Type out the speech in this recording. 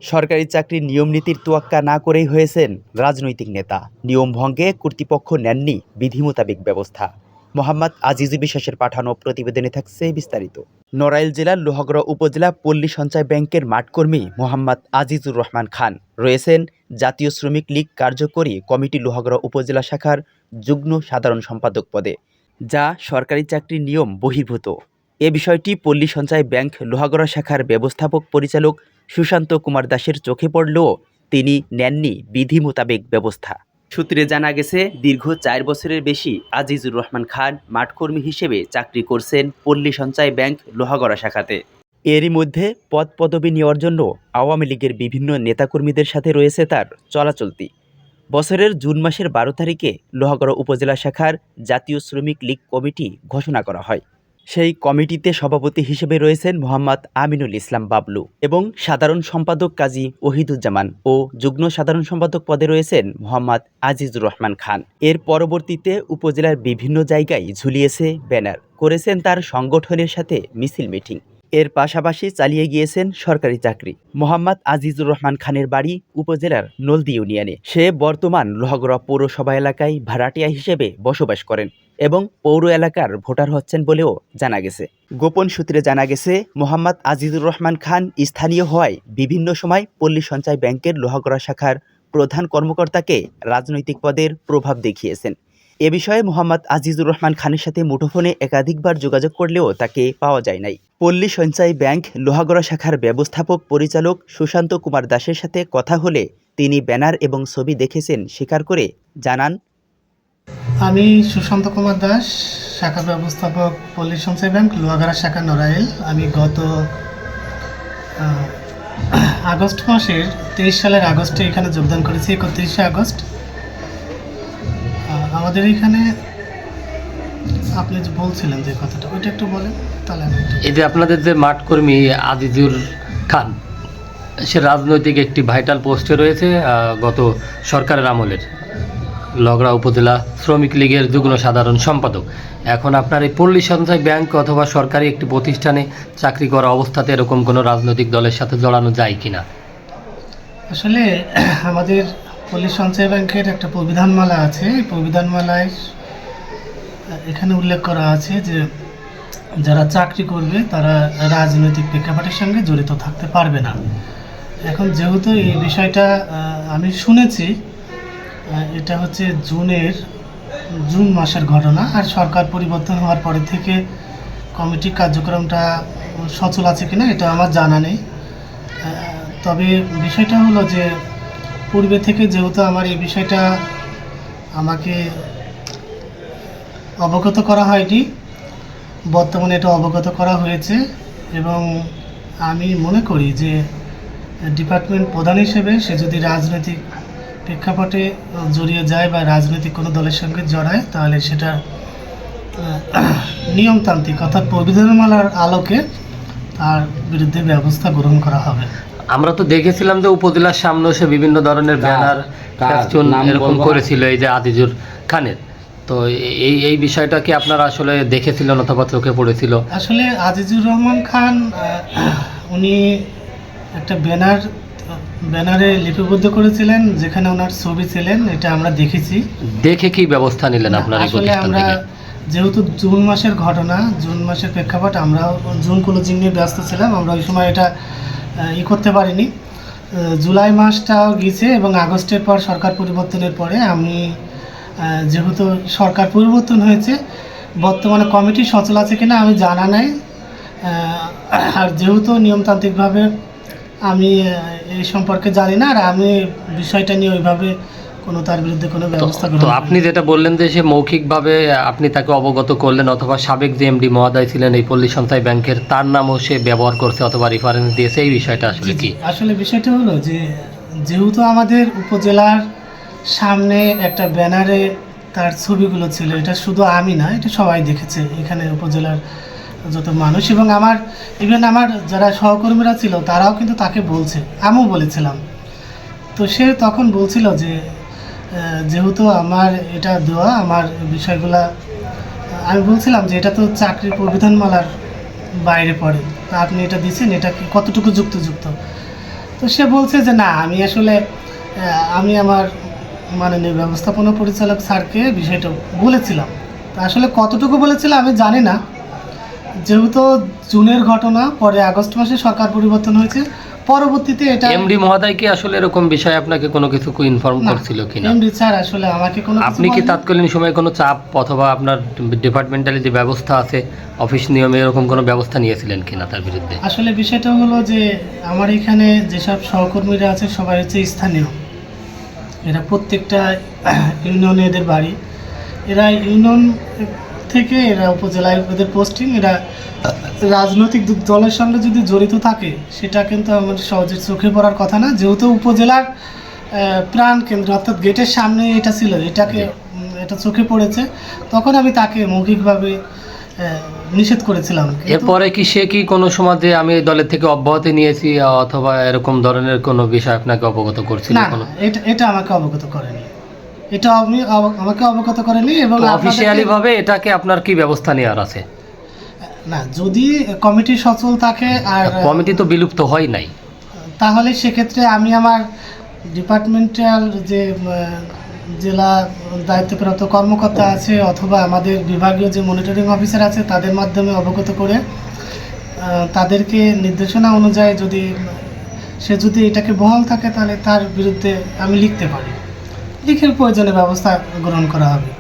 সরকারি চাকরির নিয়মনীতির তোয়াক্কা না করেই হয়েছেন রাজনৈতিক নেতা। নিয়ম ভঙ্গে কর্তৃপক্ষ নেননি বিধি মোতাবেক ব্যবস্থা। মোহাম্মদ আজিজুর বিশ্বাসের পাঠানো প্রতিবেদনে থাকছে বিস্তারিত। নড়াইল জেলার লোহাগড়া উপজেলা পল্লী সঞ্চয় ব্যাংকের মাঠকর্মী মোহাম্মদ আজিজুর রহমান খান রয়েছেন জাতীয় শ্রমিক লীগ কার্যকরী কমিটি লোহাগড়া উপজেলা শাখার যুগ্ম সাধারণ সম্পাদক পদে, যা সরকারি চাকরির নিয়ম বহির্ভূত। এ বিষয়টি পল্লী সঞ্চয় ব্যাংক লোহাগড়া শাখার ব্যবস্থাপক পরিচালক সুশান্ত কুমার দাসের চোখে পড়লেও তিনি নেননি বিধি মোতাবেক ব্যবস্থা। সূত্রে জানা গেছে, দীর্ঘ 4 বছরের বেশি আজিজুর রহমান খান মাঠকর্মী হিসেবে চাকরি করছেন পল্লী সঞ্চয় ব্যাংক লোহাগড়া শাখাতে। এরই মধ্যে পদ পদবি নেওয়ার জন্য আওয়ামী লীগের বিভিন্ন নেতাকর্মীদের সাথে রয়েছে তার চলাচলতি। বছরের জুন মাসের 12 তারিখে লোহাগড়া উপজেলা শাখার জাতীয় শ্রমিক লীগ কমিটি ঘোষণা করা হয়। সেই কমিটিতে সভাপতি হিসেবে রয়েছেন মোহাম্মদ আমিনুল ইসলাম বাবলু এবং সাধারণ সম্পাদক কাজী ওহিদুজ্জামান ও যুগ্ম সাধারণ সম্পাদক পদে রয়েছেন মোহাম্মদ আজিজুর রহমান খান। এর পরবর্তীতে উপজেলার বিভিন্ন জায়গায় ঝুলিয়েছে ব্যানার, করেছেন তার সংগঠনের সাথে মিছিল মিটিং। এর পাশাপাশি চালিয়ে গিয়েছেন সরকারি চাকরি। মোহাম্মদ আজিজুর রহমান খানের বাড়ি উপজেলার নলদি ইউনিয়নে। সে বর্তমান লোহাগড়া পৌরসভা এলাকায় ভাড়াটিয়া হিসেবে বসবাস করেন এবং পৌর এলাকার ভোটার হচ্ছেন বলেও জানা গেছে। গোপন সূত্রে জানা গেছে, মোহাম্মদ আজিজুর রহমান খান স্থানীয় হওয়ায় বিভিন্ন সময় পল্লী সঞ্চয় ব্যাংকের লোহাগড়া শাখার প্রধান কর্মকর্তাকে রাজনৈতিক পদের প্রভাব দেখিয়েছেন। এ বিষয়ে মোহাম্মদ আজিজুর রহমান খানের সাথে মুঠোফোনে একাধিকবার যোগাযোগ করলেও তাকে পাওয়া যায় নাই। পল্লী সঞ্চয় ব্যাংক লোহাগড়া শাখার ব্যবস্থাপক পরিচালক সুশান্ত কুমার দাসের সাথে কথা হলে তিনি ব্যানার এবং ছবি দেখেছেন স্বীকার করে জানান, আমি সুশান্ত কুমার দাস, শাখা ব্যবস্থাপক পল্লী সঞ্চয় ব্যাংক লোহাগড়া শাখা নড়াইল। আমি গত আগস্ট মাসের 23 সালের আগস্টে এখানে যোগদান করেছি, 31শে আগস্ট। আমাদের এখানে আপনি যে বলছিলেন যে কথাটা, ওইটা একটু বলেন তাহলে। এই যে আপনাদের যে মাঠকর্মী আজিজুর খান, সে রাজনৈতিক একটি ভাইটাল পোস্টে রয়েছে গত সরকারের আমলের লোহাগড়া উপজেলা শ্রমিক লীগের যুগ্ম সাধারণ সম্পাদক। এখন আপনার এই পল্লী সঞ্চয় ব্যাংক অথবা সরকারি একটি প্রতিষ্ঠানে চাকরি করা অবস্থাতে এরকম কোনো রাজনৈতিক দলের সাথে জড়ানো যায় কিনা? আসলে আমাদের পল্লী সঞ্চয় ব্যাংকের একটা প্রবিধানমালা আছে। এই প্রবিধানমালায় এখানে উল্লেখ করা আছে যে যারা চাকরি করবে তারা রাজনৈতিক প্রেক্ষাপটের সঙ্গে জড়িত থাকতে পারবে না। এখন যেহেতু এই বিষয়টা আমি শুনেছি, এটা হচ্ছে জুন মাসের ঘটনা, আর সরকার পরিবর্তন হওয়ার পরে থেকে কমিটির কার্যক্রমটা সচল আছে কিনা এটা আমার জানা নেই। তবে বিষয়টা হলো যে পূর্বে থেকে যেহেতু আমার এই বিষয়টা আমাকে অবগত করা হয়নি, বর্তমানে এটা অবগত করা হয়েছে এবং আমি মনে করি যে ডিপার্টমেন্ট প্রধান হিসেবে সে যদি রাজনৈতিক প্রেক্ষাপটে জড়িয়ে যায় বা রাজনৈতিক কোনো দলের সঙ্গে জড়ায়, তাহলে সেটা নিয়মতান্ত্রিক অর্থাৎ প্রবিধানমালার আলোকে তার বিরুদ্ধে ব্যবস্থা গ্রহণ করা হবে। আমরা তো দেখেছিলাম যে উপজেলার সামনে এসে বিভিন্ন ধরনের ব্যানার এরকম করেছিল এই যে আজিজুর খানের। তো এই বিষয়টা কি আপনারা আসলে দেখেছিলেন অথবা চোখে পড়েছিল? আসলে আজিজুর রহমান খান উনি একটা ব্যানারে লিপিবদ্ধ করেছিলেন যেখানে ওনার ছবি ছিলেন, এটা আমরা দেখেছি। দেখে কি ব্যবস্থা নিলেন আপনারা? আসলে আমরা যেহেতু জুন মাসের ঘটনা, জুন মাসের প্রেক্ষাপট, আমরা জুন ক্লোজিং নিয়ে ব্যস্ত ছিলাম, আমরা ওই সময় এটা করতে পারিনি। জুলাই মাসটাও গিয়েছে এবং আগস্টের পর সরকার পরিবর্তনের পরে আমি যেহেতু সরকার পরিবর্তন হয়েছে, বর্তমানে কমিটি সচল আছে কিনা আমি জানা নাই। আর যেহেতু নিয়মতান্ত্রিকভাবে আমি এই সম্পর্কে জানি না, আর আমি বিষয়টা নিয়ে ওইভাবে কোনো তার বিরুদ্ধে কোনো ব্যবস্থা গ্রহণ। তো আপনি যেটা বললেন যে সে মৌখিকভাবে আপনি তাকে অবগত করলেন, অথবা সাবেক যে এমডি মহোদয় ছিলেন এই পল্লী সঞ্চয় ব্যাংকের, তার নামও সে ব্যবহার করছে অথবা রেফারেন্স দিয়েছে, এই বিষয়টা আসলে কি? আসলে বিষয়টা হলো যে যেহেতু আমাদের উপজেলার সামনে একটা ব্যানারে তার ছবিগুলো ছিল, এটা শুধু আমি না, এটা সবাই দেখেছে এখানে উপজেলার যত মানুষ, এবং আমার যারা সহকর্মীরা ছিল তারাও কিন্তু তাকে বলছে, আমিও বলেছিলাম। তো সে তখন বলছিল যে যেহেতু আমার এটা দেওয়া, আমার বিষয়গুলা, আমি বলছিলাম যে এটা তো চাকরির প্রবিধানমালার বাইরে পড়ে, তা আপনি এটা দিচ্ছেন, এটা কি কতটুকু যুক্ত। তো সে বলছে যে না, আমি আসলে আমি আমার মাননীয় ব্যবস্থাপনা পরিচালক স্যারকে বিষয়টা বলেছিলাম। তা আসলে কতটুকু বলেছিলাম আমি জানি না, যেহেতু জুনের ঘটনা, পরে আগস্ট মাসে সরকার পরিবর্তন হয়েছে, পরবর্তীতে এটা এমডি মহোদয় কি আসলে এরকম বিষয়ে আপনাকে কোনো কিছু ইনফর্ম করছিল কিনা? এমডি স্যার আসলে আমাকে কোনো কিছু আপনি কি বলেনি। তাৎকালীন সময়ে কোনো চাপ অথবা আপনার ডিপার্টমেন্টালি যে ব্যবস্থা আছে অফিস নিয়মে এরকম কোনো ব্যবস্থা নিয়েছিলেন কিনা তার বিরুদ্ধে? আসলে বিষয়টা হলো যে আমার এখানে যেসব সহকর্মীরা আছে সবাই হচ্ছে স্থানীয়, এরা প্রত্যেকটা ইউনিয়নে এদের বাড়ি, এরা ইউনিয়ন থেকে এরা উপজেলায় এদের পোস্টিং, এরা রাজনৈতিক দলের সঙ্গে যদি জড়িত থাকে সেটা কিন্তু আমাদের সহজে চোখে পড়ার কথা না, যেহেতু উপজেলার প্রাণ কেন্দ্র অর্থাৎ গেটের সামনে এটা ছিল, এটাকে এটা চোখে পড়েছে, তখন আমি তাকে মৌখিকভাবে নিষেধ করেছিলাম। কিন্তু এরপরে কি সে কি কোনো সময় যে আমি এই দলের থেকে অব্যাহতি নিয়েছি অথবা এরকম ধরনের কোনো বিষয় আপনাকে অবগত করছিল না, কোনো? এটা আমাকে অবগত করেনি, এটা আমি আমাকে অবগত করেনি। এবং অফিসিয়ালি আপনাদেরকে- ভাবে এটাকে আপনার কি ব্যবস্থা নেওয়ার আছে? না, যদি কমিটি সচল থাকে আর কমিটি তো বিলুপ্ত হয় নাই। তাহলে সেক্ষেত্রে আমি আমার ডিপার্টমেন্টাল যে জেলা দায়িত্বপ্রাপ্ত কর্মকর্তা আছে অথবা আমাদের বিভাগীয় যে মনিটরিং অফিসার আছে তাদের মাধ্যমে অবগত করে তাদেরকে নির্দেশনা অনুযায়ী যদি সে যদি এটাকে বহাল থাকে তাহলে তার বিরুদ্ধে আমি লিখতে পারি, লিখে প্রয়োজনীয় ব্যবস্থা গ্রহণ করা হবে।